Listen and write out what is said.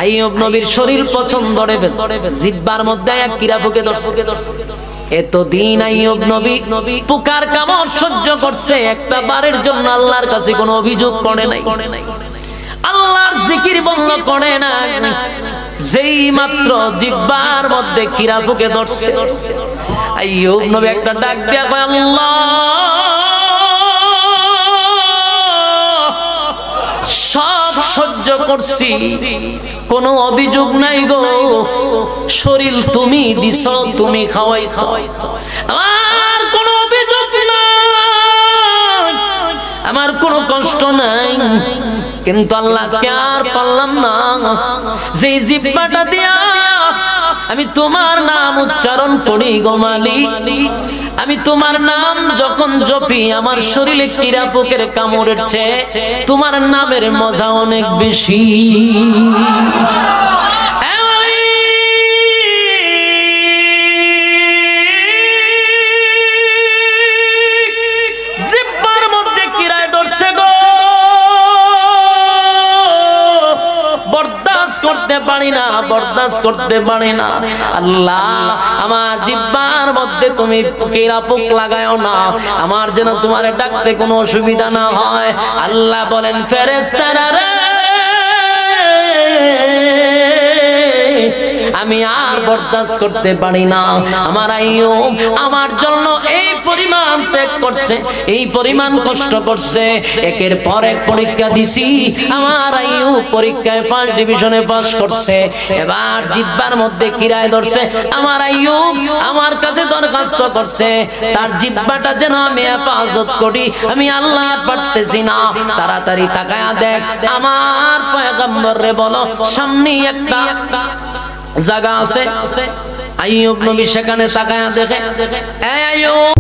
আইয়ুব নবীর শরীর পছন্দ ধরে জিহ্বার মধ্যে এক কিরা ফুকে ধরছে। এতদিন আইয়ুব নবী পোকার কামড় সহ্য করছে, একটা বারের জন্য আল্লাহর কাছে কোনো অভিযোগ করে নাই, আল্লাহর জিকির বন্ধ করে না। যেই মাত্র জিহ্বার মধ্যে কিরা ফুকে ধরছে, আইয়ুব নবী একটা ডাক দিয়া কয়, আল্লাহ সব সহ্য করছি, কোনো অভিযোগ নাই গো, শরীর তুমি দিছো, তুমি খাওয়াইছো, আমার কোনো অভিযোগ নাই, আমার কোনো কষ্ট নাই। কিন্তু আল্লাহ আজকে আর পারলাম না, যেই জিহ্বাটা দিয়া আমি তোমার নাম উচ্চারণ করি গো মালিক, আমি তোমার নাম যখন জপি আমার শরীরে কিরা পোকের কামড়ের চেয়ে তোমার নামের মজা অনেক বেশি। জিহ্বার মধ্যে কিরায় ধরছে গো, করতে পারি না, বরদাস্ত করতে পারি না। আল্লাহ আমার জিহ্বার মধ্যে তুমি কিরা পোক লাগায়ও না, আমার যেন তোমার ডাকতে কোনো অসুবিধা না হয়। আল্লাহ বলেন, ফেরেশতারা রে আমি আর বরদাস্ত করতে পারি না, আমার আইয়ুব আমার জন্য এই পরিমাণ ত্যাগ করছে, এই পরিমাণ কষ্ট করছে, একের পর এক পরীক্ষা দিছি, আমার আইয়ুব পরীক্ষায় ফার্স্ট ডিভিশনে পাস করছে। এবার জিহ্বার মধ্যে কিরায় ধরছে, আমার আইয়ুব আমার কাছে দরখাস্ত করছে তার জিহ্বাটা যেন আমি হেফাজত করি, আমি আল্লাহ পারতেছি না। তাড়াতাড়ি তাকায়া দেখ, আমার পয়গম্বর রে বলো সামনে একটা জায়গা আছে, আইয়ুব নবী সেখানে তাকায়া দেখে, এই আইয়ুব